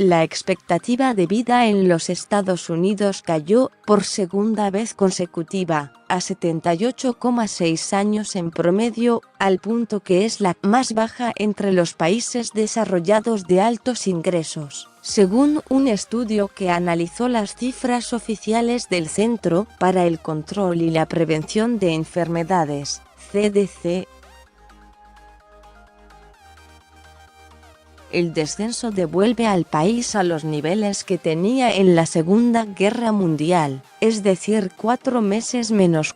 La expectativa de vida en los Estados Unidos cayó, por segunda vez consecutiva, a 78,6 años en promedio, al punto que es la más baja entre los países desarrollados de altos ingresos, según un estudio que analizó las cifras oficiales del Centro para el Control y la Prevención de Enfermedades, CDC. El descenso devuelve al país a los niveles que tenía en la Segunda Guerra Mundial, es decir, 4 meses menos.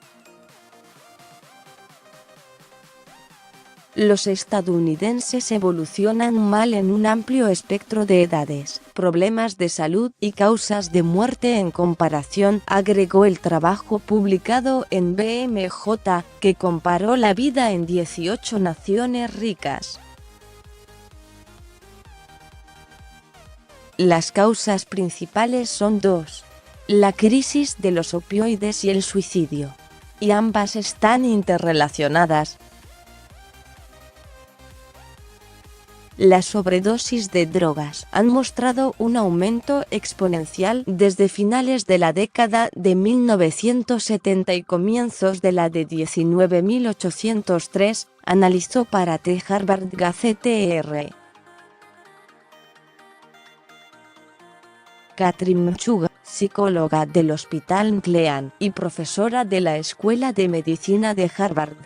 Los estadounidenses evolucionan mal en un amplio espectro de edades, problemas de salud y causas de muerte en comparación, agregó el trabajo publicado en BMJ, que comparó la vida en 18 naciones ricas. Las causas principales son dos: la crisis de los opioides y el suicidio. Y ambas están interrelacionadas. Las sobredosis de drogas han mostrado un aumento exponencial desde finales de la década de 1970 y comienzos de la de 1903, analizó para The Harvard Gazette R. Catherine Sugar, psicóloga del Hospital Clean y profesora de la Escuela de Medicina de Harvard.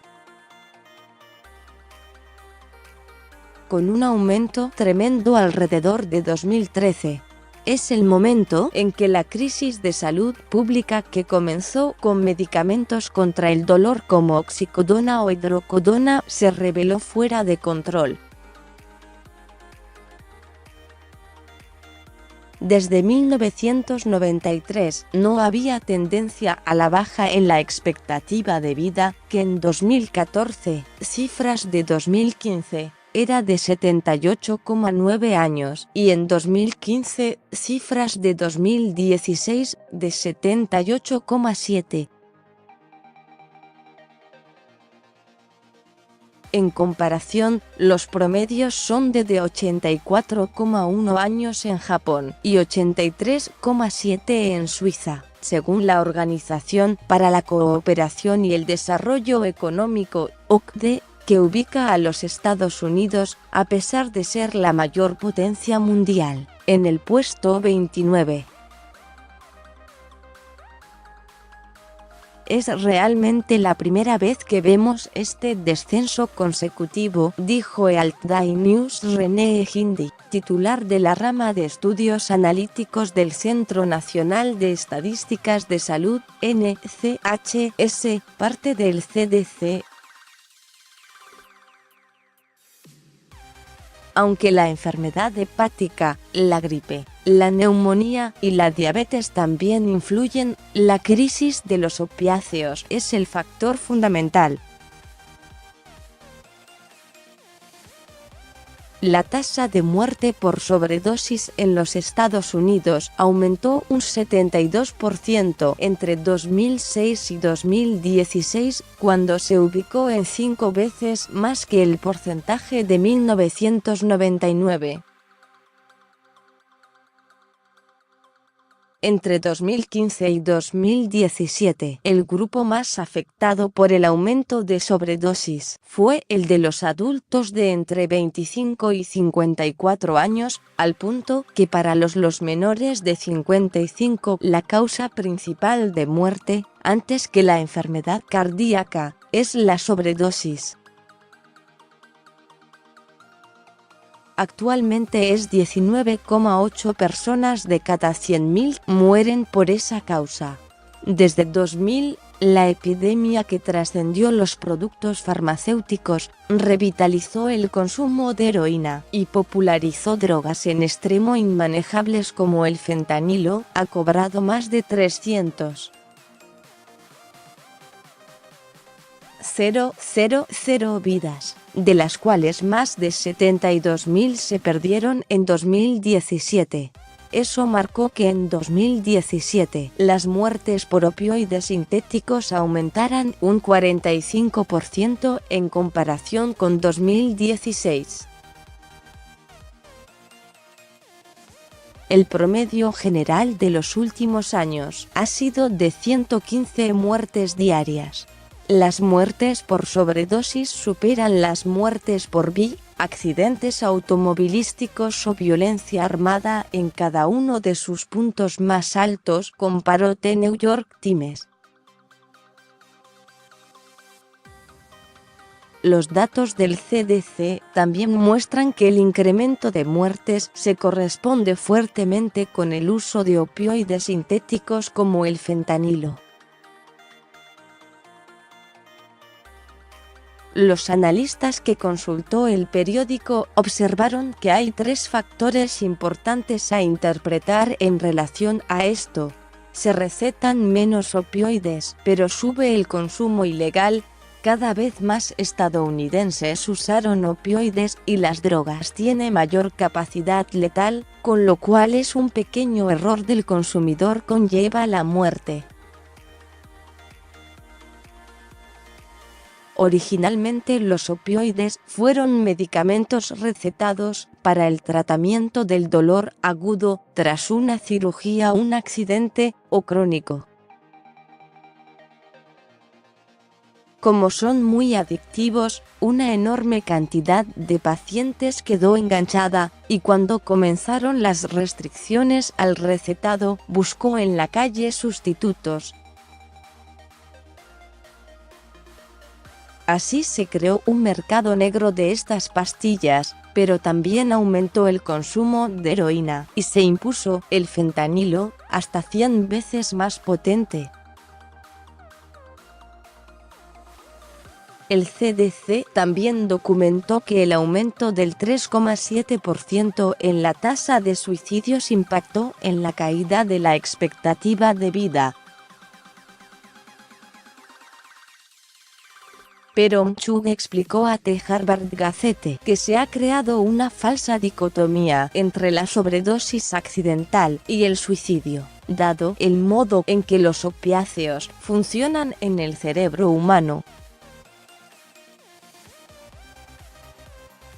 Con un aumento tremendo alrededor de 2013. Es el momento en que la crisis de salud pública, que comenzó con medicamentos contra el dolor como oxicodona o hidrocodona, se reveló fuera de control. Desde 1993 no había tendencia a la baja en la expectativa de vida, que en 2014, cifras de 2015, era de 78,9 años, y en 2015, cifras de 2016, de 78,7. En comparación, los promedios son de 84,1 años en Japón y 83,7 en Suiza, según la Organización para la Cooperación y el Desarrollo Económico, OCDE, que ubica a los Estados Unidos, a pesar de ser la mayor potencia mundial, en el puesto 29. Es realmente la primera vez que vemos este descenso consecutivo, dijo en Alt-Day News René Hindi, titular de la rama de estudios analíticos del Centro Nacional de Estadísticas de Salud, NCHS, parte del CDC. Aunque la enfermedad hepática, la gripe, la neumonía y la diabetes también influyen, la crisis de los opiáceos es el factor fundamental. La tasa de muerte por sobredosis en los Estados Unidos aumentó un 72% entre 2006 y 2016, cuando se ubicó en 5 veces más que el porcentaje de 1999. Entre 2015 y 2017, el grupo más afectado por el aumento de sobredosis fue el de los adultos de entre 25 y 54 años, al punto que para los menores de 55 la causa principal de muerte, antes que la enfermedad cardíaca, es la sobredosis. Actualmente es 19,8 personas de cada 100.000 mueren por esa causa. Desde 2000, la epidemia que trascendió los productos farmacéuticos, revitalizó el consumo de heroína y popularizó drogas en extremo inmanejables como el fentanilo, ha cobrado más de 300.000 vidas, de las cuales más de 72.000 se perdieron en 2017. Eso marcó que en 2017 las muertes por opioides sintéticos aumentaran un 45% en comparación con 2016. el promedio general de los últimos años ha sido de 115 muertes diarias. Las muertes por sobredosis superan las muertes por accidentes automovilísticos o violencia armada en cada uno de sus puntos más altos, comparó The New York Times. Los datos del CDC también muestran que el incremento de muertes se corresponde fuertemente con el uso de opioides sintéticos como el fentanilo. Los analistas que consultó el periódico observaron que hay 3 factores importantes a interpretar en relación a esto. Se recetan menos opioides, pero sube el consumo ilegal. Cada vez más estadounidenses usaron opioides y las drogas tienen mayor capacidad letal, con lo cual es un pequeño error del consumidor conlleva la muerte. Originalmente los opioides fueron medicamentos recetados para el tratamiento del dolor agudo tras una cirugía, un accidente o crónico. Como son muy adictivos, una enorme cantidad de pacientes quedó enganchada, y cuando comenzaron las restricciones al recetado, buscó en la calle sustitutos. Así se creó un mercado negro de estas pastillas, pero también aumentó el consumo de heroína, y se impuso el fentanilo, hasta 100 veces más potente. El CDC también documentó que el aumento del 3,7% en la tasa de suicidios impactó en la caída de la expectativa de vida. Pero Chung explicó a The Harvard Gazette que se ha creado una falsa dicotomía entre la sobredosis accidental y el suicidio, dado el modo en que los opiáceos funcionan en el cerebro humano.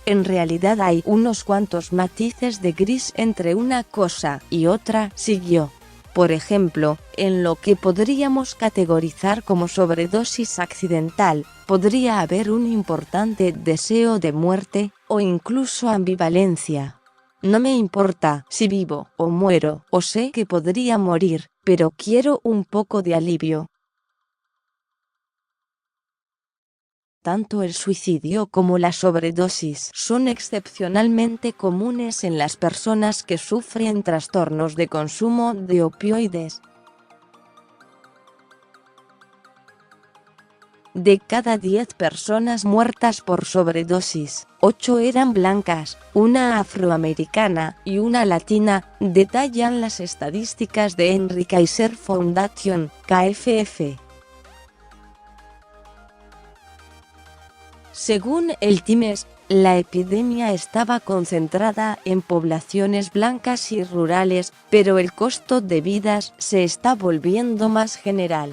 En realidad hay unos cuantos matices de gris entre una cosa y otra, siguió. Por ejemplo, en lo que podríamos categorizar como sobredosis accidental, podría haber un importante deseo de muerte, o incluso ambivalencia. No me importa si vivo o muero, o sé que podría morir, pero quiero un poco de alivio. Tanto el suicidio como la sobredosis son excepcionalmente comunes en las personas que sufren trastornos de consumo de opioides. De cada 10 personas muertas por sobredosis, 8 eran blancas, una afroamericana y una latina, detallan las estadísticas de Henry Kaiser Foundation, KFF. Según el Times, la epidemia estaba concentrada en poblaciones blancas y rurales, pero el costo de vidas se está volviendo más general.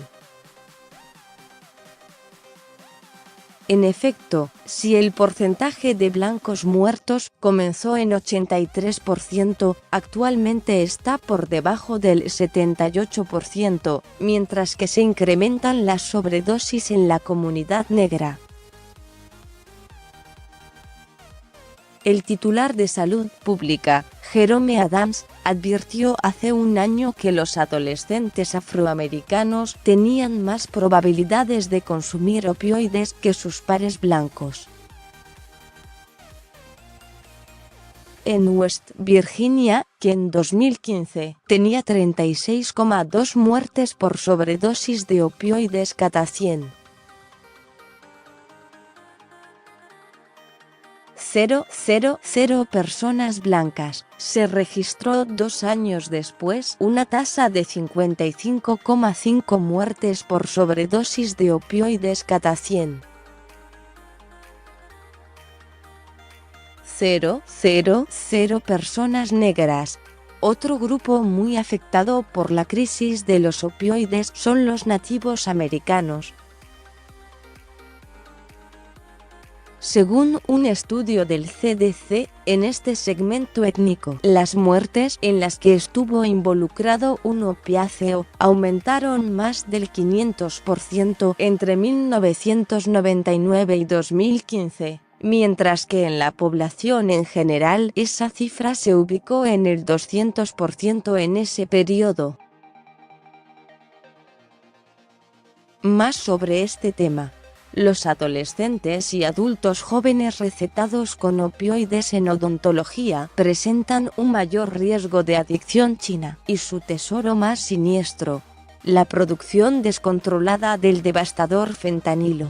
En efecto, si el porcentaje de blancos muertos comenzó en 83%, actualmente está por debajo del 78%, mientras que se incrementan las sobredosis en la comunidad negra. El titular de Salud Pública, Jerome Adams, advirtió hace un año que los adolescentes afroamericanos tenían más probabilidades de consumir opioides que sus pares blancos. En West Virginia, que en 2015 tenía 36,2 muertes por sobredosis de opioides cada 100. 0,00 personas blancas, se registró 2 años después una tasa de 55,5 muertes por sobredosis de opioides cada 100. 0,00 personas negras. Otro grupo muy afectado por la crisis de los opioides son los nativos americanos. Según un estudio del CDC, en este segmento étnico, las muertes en las que estuvo involucrado un opiáceo aumentaron más del 500% entre 1999 y 2015, mientras que en la población en general esa cifra se ubicó en el 200% en ese periodo. Más sobre este tema. Los adolescentes y adultos jóvenes recetados con opioides en odontología presentan un mayor riesgo de adicción china, y su tesoro más siniestro, la producción descontrolada del devastador fentanilo.